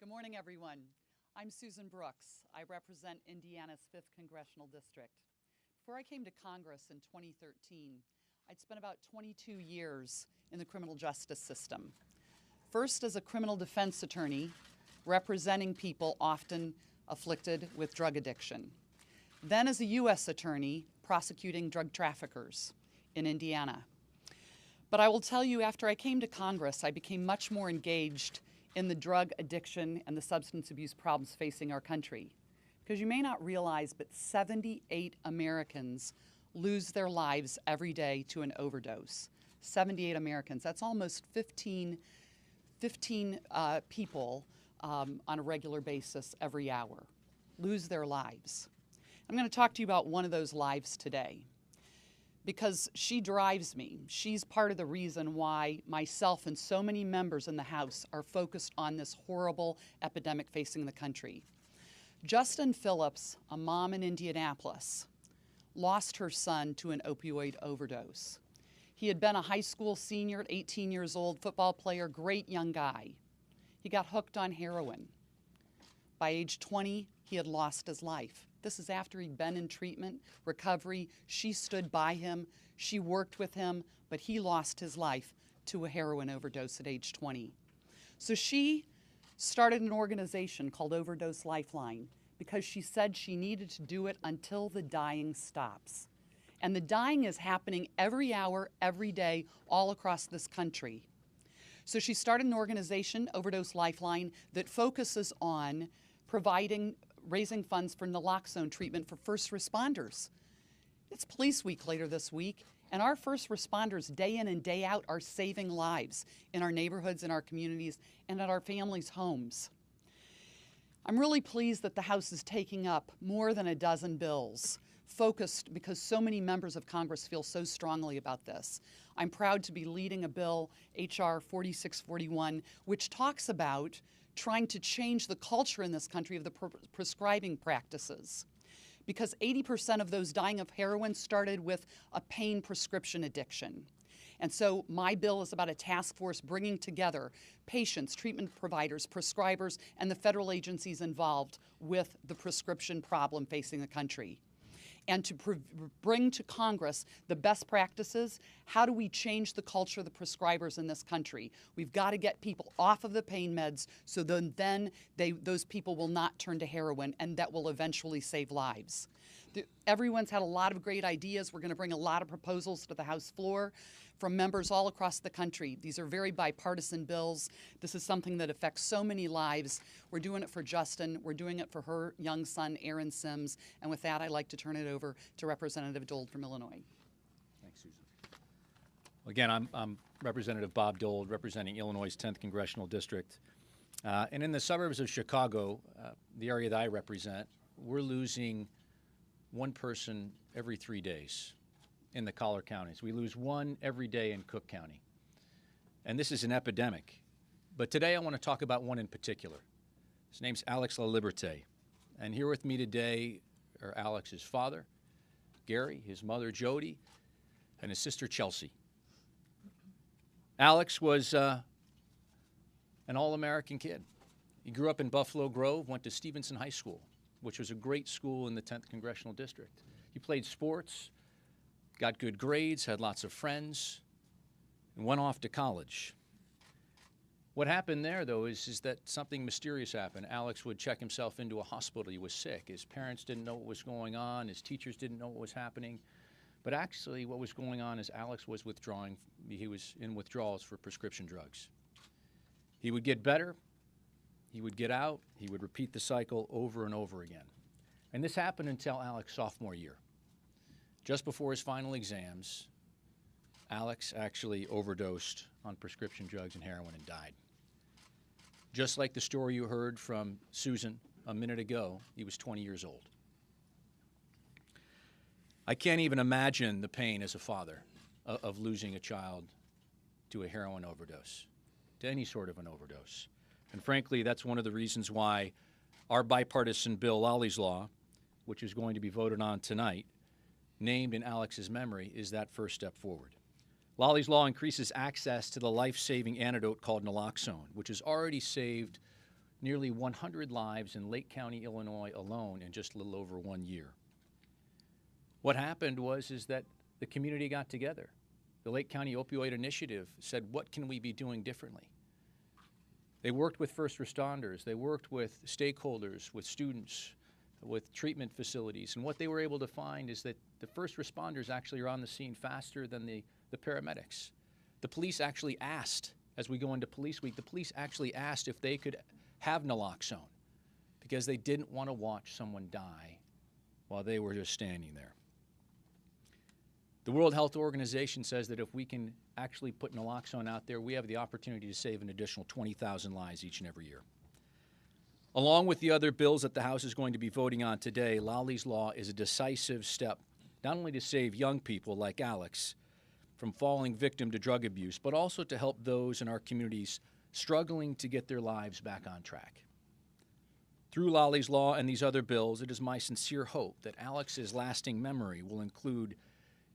Good morning, everyone. I'm Susan Brooks. I represent Indiana's 5th Congressional District. Before I came to Congress in 2013, I'd spent about 22 years in the criminal justice system. First as a criminal defense attorney, representing people often afflicted with drug addiction. Then as a U.S. attorney, prosecuting drug traffickers in Indiana. But I will tell you, after I came to Congress, I became much more engaged in the drug addiction and the substance abuse problems facing our country. Because you may not realize, but 78 Americans lose their lives every day to an overdose. 78 Americans. That's almost 15 people on a regular basis every hour lose their lives. I'm going to talk to you about one of those lives today, because she drives me. She's part of the reason why myself and so many members in the House are focused on this horrible epidemic facing the country. Justin Phillips, a mom in Indianapolis, lost her son to an opioid overdose. He had been a high school senior at 18 years old, football player, great young guy. He got hooked on heroin. By age 20, he had lost his life. This is after he'd been in treatment, recovery. She stood by him. She worked with him, but he lost his life to a heroin overdose at age 20. So she started an organization called Overdose Lifeline because she said she needed to do it until the dying stops. And the dying is happening every hour, every day, all across this country. So she started an organization, Overdose Lifeline, that focuses on raising funds for naloxone treatment for first responders. It's Police Week later this week, and our first responders day in and day out are saving lives in our neighborhoods, in our communities, and at our families' homes. I'm really pleased that the House is taking up more than a dozen bills, focused because so many members of Congress feel so strongly about this. I'm proud to be leading a bill, H.R. 4641, which talks about trying to change the culture in this country of the prescribing practices. Because 80% of those dying of heroin started with a pain prescription addiction. And so my bill is about a task force bringing together patients, treatment providers, prescribers, and the federal agencies involved with the prescription problem facing the country. And to bring to Congress the best practices. How do we change the culture of the prescribers in this country? We've got to get people off of the pain meds so then those people will not turn to heroin, and that will eventually save lives. Everyone's had a lot of great ideas. We're going to bring a lot of proposals to the House floor from members all across the country. These are very bipartisan bills. This is something that affects so many lives. We're doing it for Justin. We're doing it for her young son, Aaron Sims. And with that, I'd like to turn it over to Representative Dold from Illinois. Thanks, Susan. Well, again, I'm Representative Bob Dold, representing Illinois' 10th Congressional District. And in the suburbs of Chicago, the area that I represent, we're losing one person every 3 days in the collar counties. We lose one every day in Cook County. And this is an epidemic. But today I want to talk about one in particular. His name's Alex LaLiberte. And here with me today are Alex's father, Gary, his mother, Jody, and his sister, Chelsea. Alex was an all-American kid. He grew up in Buffalo Grove, went to Stevenson High School, which was a great school in the 10th Congressional District. He played sports, got good grades, had lots of friends, and went off to college. What happened there, though, is that something mysterious happened. Alex would check himself into a hospital. He was sick. His parents didn't know what was going on. His teachers didn't know what was happening. But actually, what was going on is Alex was withdrawing. He was in withdrawals for prescription drugs. He would get better. He would get out. He would repeat the cycle over and over again. And this happened until Alex's sophomore year. Just before his final exams, Alex actually overdosed on prescription drugs and heroin and died. Just like the story you heard from Susan a minute ago, he was 20 years old. I can't even imagine the pain as a father of losing a child to a heroin overdose, to any sort of an overdose. And frankly, that's one of the reasons why our bipartisan bill, Lolly's Law, which is going to be voted on tonight, named in Alex's memory, is that first step forward. Lolly's Law increases access to the life-saving antidote called naloxone, which has already saved nearly 100 lives in Lake County, Illinois alone in just a little over 1 year. What happened is that the community got together. The Lake County Opioid Initiative said, what can we be doing differently? They worked with first responders. They worked with stakeholders, with students, with treatment facilities. And what they were able to find is that the first responders actually are on the scene faster than the paramedics. The police actually asked, as we go into Police Week, the police actually asked if they could have naloxone because they didn't want to watch someone die while they were just standing there. The World Health Organization says that if we can actually put naloxone out there, we have the opportunity to save an additional 20,000 lives each and every year. Along with the other bills that the House is going to be voting on today, Lawley's Law is a decisive step not only to save young people like Alex from falling victim to drug abuse, but also to help those in our communities struggling to get their lives back on track. Through Lawley's Law and these other bills, it is my sincere hope that Alex's lasting memory will include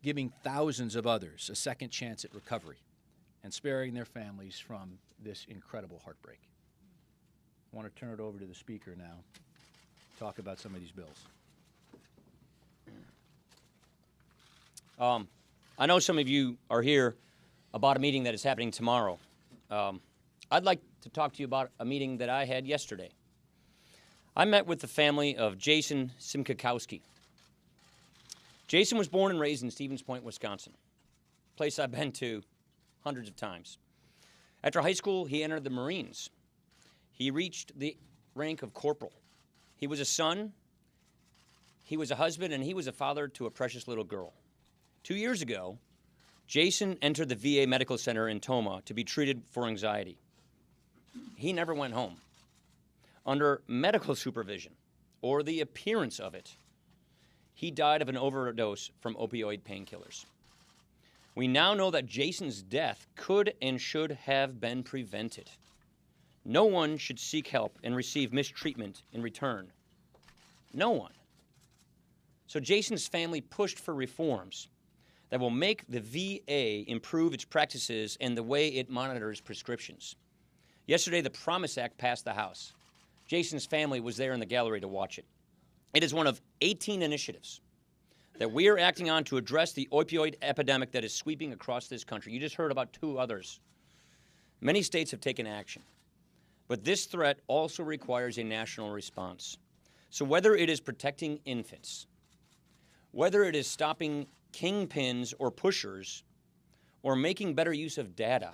giving thousands of others a second chance at recovery and sparing their families from this incredible heartbreak. I want to turn it over to the Speaker now to talk about some of these bills. I know some of you are here about a meeting that is happening tomorrow. I'd like to talk to you about a meeting that I had yesterday. I met with the family of Jason Simkakowski. Jason was born and raised in Stevens Point, Wisconsin, a place I've been to hundreds of times. After high school, he entered the Marines. He reached the rank of corporal. He was a son, he was a husband, and he was a father to a precious little girl. 2 years ago, Jason entered the VA Medical Center in Toma to be treated for anxiety. He never went home. Under medical supervision, or the appearance of it, he died of an overdose from opioid painkillers. We now know that Jason's death could and should have been prevented. No one should seek help and receive mistreatment in return. No one. So Jason's family pushed for reforms that will make the VA improve its practices and the way it monitors prescriptions. Yesterday, the Promise Act passed the House. Jason's family was there in the gallery to watch it. It is one of 18 initiatives that we are acting on to address the opioid epidemic that is sweeping across this country. You just heard about 2 others. Many states have taken action. But this threat also requires a national response. So whether it is protecting infants, whether it is stopping kingpins or pushers, or making better use of data,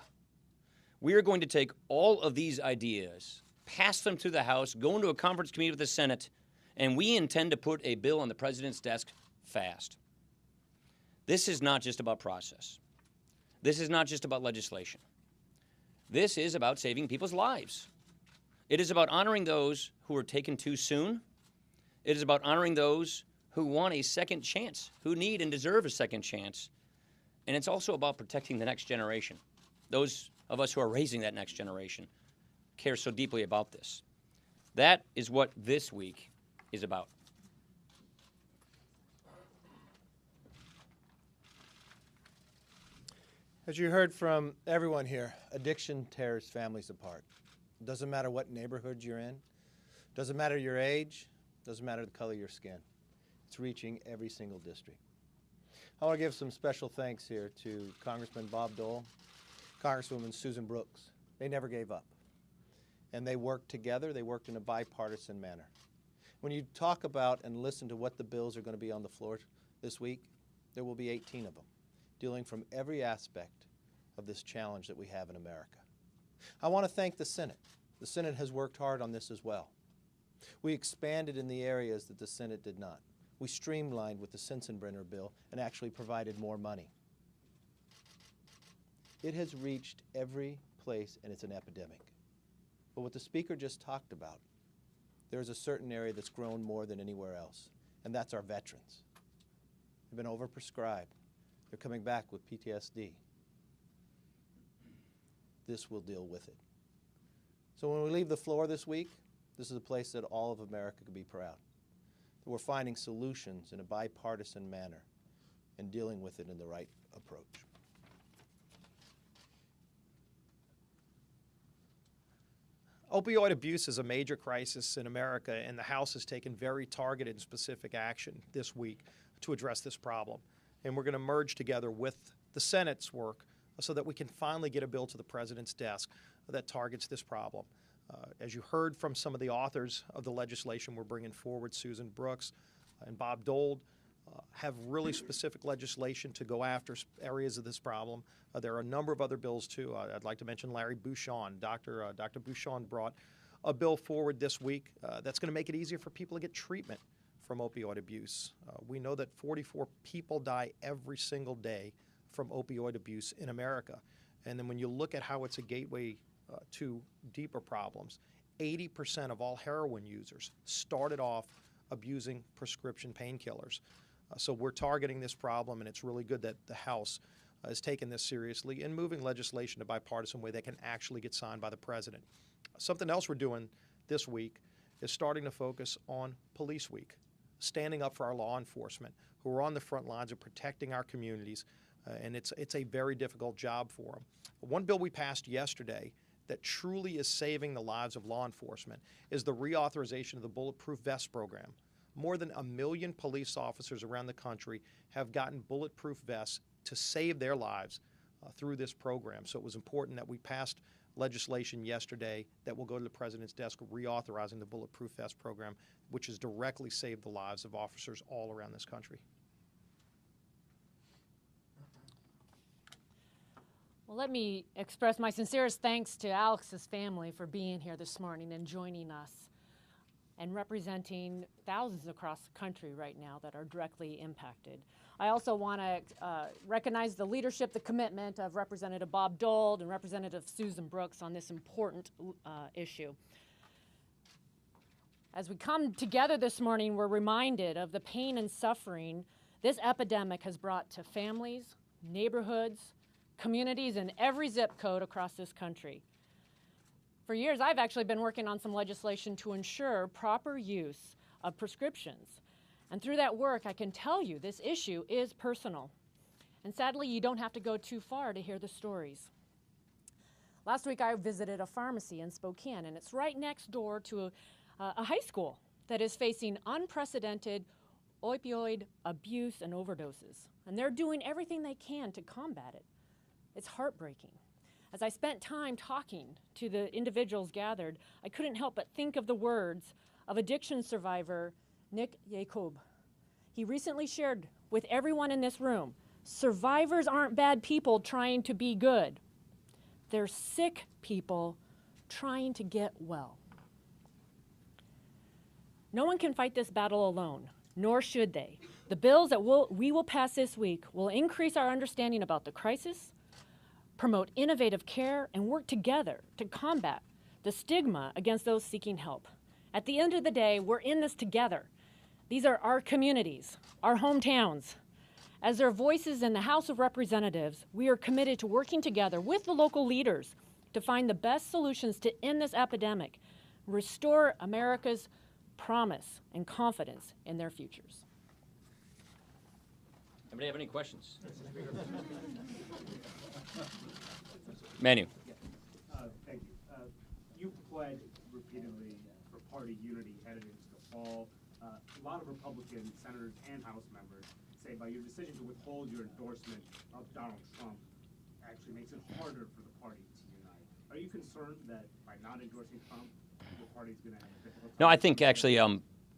we are going to take all of these ideas, pass them through the House, go into a conference committee with the Senate, and we intend to put a bill on the President's desk fast. This is not just about process. This is not just about legislation. This is about saving people's lives. It is about honoring those who were taken too soon. It is about honoring those who want a second chance, who need and deserve a second chance. And it's also about protecting the next generation. Those of us who are raising that next generation care so deeply about this. That is what this week is about. As you heard from everyone here, addiction tears families apart. It doesn't matter what neighborhood you're in, doesn't matter your age, doesn't matter the color of your skin. It's reaching every single district. I want to give some special thanks here to Congressman Bob Dole, Congresswoman Susan Brooks. They never gave up. And they worked together. They worked in a bipartisan manner. When you talk about and listen to what the bills are going to be on the floor this week, there will be 18 of them, dealing from every aspect of this challenge that we have in America. I want to thank the Senate. The Senate has worked hard on this as well. We expanded in the areas that the Senate did not. We streamlined with the Sensenbrenner bill and actually provided more money. It has reached every place, and it's an epidemic. But what the Speaker just talked about, there's a certain area that's grown more than anywhere else, and that's our veterans. They've been overprescribed. They're coming back with PTSD. This will deal with it. So when we leave the floor this week, this is a place that all of America can be proud. That we're finding solutions in a bipartisan manner and dealing with it in the right approach. Opioid abuse is a major crisis in America, and the House has taken very targeted and specific action this week to address this problem. And we're going to merge together with the Senate's work so that we can finally get a bill to the President's desk that targets this problem. As you heard from some of the authors of the legislation we're bringing forward, Susan Brooks and Bob Dole, have really specific legislation to go after areas of this problem. There are a number of other bills, too. I'd like to mention Larry Bouchon. Dr. Bouchon brought a bill forward this week that's going to make it easier for people to get treatment from opioid abuse. We know that 44 people die every single day from opioid abuse in America. And then when you look at how it's a gateway to deeper problems, 80% of all heroin users started off abusing prescription painkillers. So we're targeting this problem, and it's really good that the House has taken this seriously and moving legislation in a bipartisan way that can actually get signed by the President. Something else we're doing this week is starting to focus on Police Week, standing up for our law enforcement who are on the front lines of protecting our communities, and it's a very difficult job for them. One bill we passed yesterday that truly is saving the lives of law enforcement is the reauthorization of the Bulletproof Vest program. More than 1 million police officers around the country have gotten bulletproof vests to save their lives through this program. So it was important that we passed legislation yesterday that will go to the President's desk reauthorizing the Bulletproof Vest program, which has directly saved the lives of officers all around this country. Well, let me express my sincerest thanks to Alex's family for being here this morning and joining us and representing thousands across the country right now that are directly impacted. I also want to recognize the leadership, the commitment of Representative Bob Dole and Representative Susan Brooks on this important issue. As we come together this morning, we're reminded of the pain and suffering this epidemic has brought to families, neighborhoods, communities in every zip code across this country. For years, I've actually been working on some legislation to ensure proper use of prescriptions. And through that work, I can tell you this issue is personal. And sadly, you don't have to go too far to hear the stories. Last week, I visited a pharmacy in Spokane, and it's right next door to a high school that is facing unprecedented opioid abuse and overdoses. And they're doing everything they can to combat it. It's heartbreaking. As I spent time talking to the individuals gathered, I couldn't help but think of the words of addiction survivor Nick Jacob. He recently shared with everyone in this room, survivors aren't bad people trying to be good. They're sick people trying to get well. No one can fight this battle alone, nor should they. The bills that we will pass this week will increase our understanding about the crisis, promote innovative care, and work together to combat the stigma against those seeking help. At the end of the day, we're in this together. These are our communities, our hometowns. As their voices in the House of Representatives, we are committed to working together with the local leaders to find the best solutions to end this epidemic, restore America's promise and confidence in their futures. Anybody have any questions? Manu. Thank you. You pled repeatedly for party unity headed into the fall. A lot of Republican senators and House members say by your decision to withhold your endorsement of Donald Trump actually makes it harder for the party to unite. Are you concerned that by not endorsing Trump, the party's going to have a difficult time? No, I think actually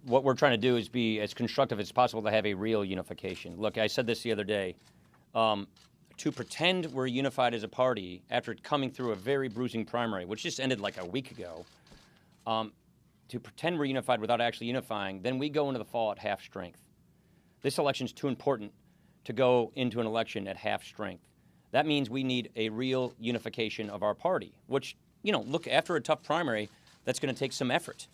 what we're trying to do is be as constructive as possible to have a real unification. Look, I said this the other day. To pretend we're unified as a party after coming through a very bruising primary, which just ended like a week ago, to pretend we're unified without actually unifying, then we go into the fall at half strength. This election's too important to go into an election at half strength. That means we need a real unification of our party, which, look, after a tough primary, that's going to take some effort.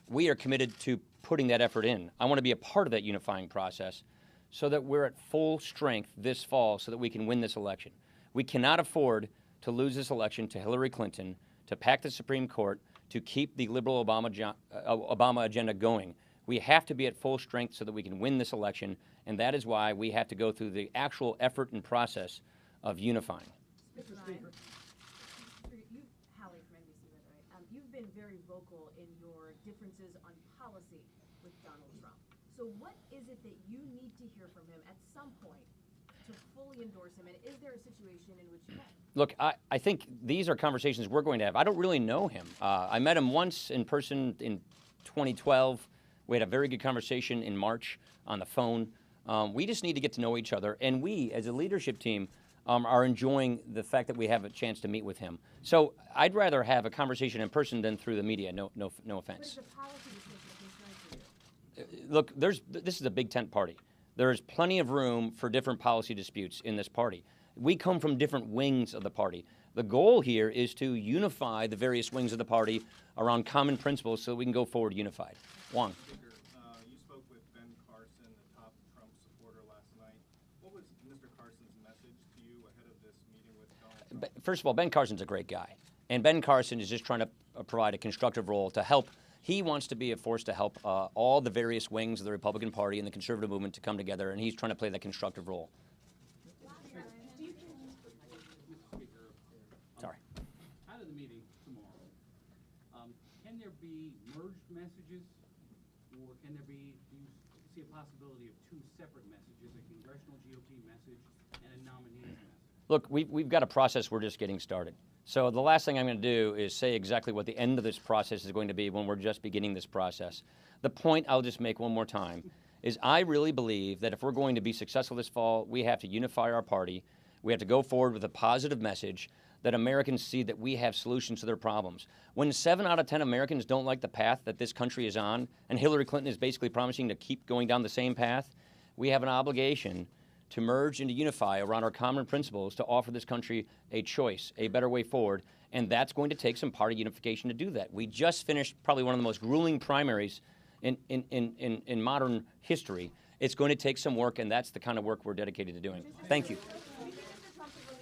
We are committed to putting that effort in. I want to be a part of that unifying process so that we're at full strength this fall so that we can win this election. We cannot afford to lose this election to Hillary Clinton, to pack the Supreme Court, to keep the liberal Obama agenda going. We have to be at full strength so that we can win this election, and that is why we have to go through the actual effort and process of unifying. Mr. Speaker. Hallie from NBC, by the way. You've been very vocal in your differences on policy with Donald Trump. So what is it that you need to hear from him at some point to fully endorse him? And is there a situation in which you can? Look, I think these are conversations we're going to have. I don't really know him. I met him once in person in 2012. We had a very good conversation in March on the phone. We just need to get to know each other. And we, as a leadership team, are enjoying the fact that we have a chance to meet with him. So I'd rather have a conversation in person than through the media. No offense. What is the policy decision a concern for you? Look, this is a big tent party. There is plenty of room for different policy disputes in this party. We come from different wings of the party. The goal here is to unify the various wings of the party around common principles so we can go forward unified. Wong. Speaker, you spoke with Ben Carson, the top Trump supporter, last night. What was Mr. Carson's message to you ahead of this meeting with Donald Trump? First of all, Ben Carson's a great guy. And Ben Carson is just trying to provide a constructive role to help. He wants to be a force to help all the various wings of the Republican Party and the conservative movement to come together, and he's trying to play that constructive role. Sorry. Out of the meeting tomorrow, can there be merged messages, or can there be, do you see a possibility of two separate messages, a congressional GOP message and a nominee's message? Look, we've got a process. We're just getting started. So the last thing I'm going to do is say exactly what the end of this process is going to be when we're just beginning this process. The point I'll just make one more time is I really believe that if we're going to be successful this fall, we have to unify our party. We have to go forward with a positive message that Americans see that we have solutions to their problems. When 7 out of 10 Americans don't like the path that this country is on, and Hillary Clinton is basically promising to keep going down the same path, we have an obligation to merge and to unify around our common principles to offer this country a choice, a better way forward, and that's going to take some party unification to do that. We just finished probably one of the most grueling primaries in modern history. It's going to take some work, and that's the kind of work we're dedicated to doing. Thank you.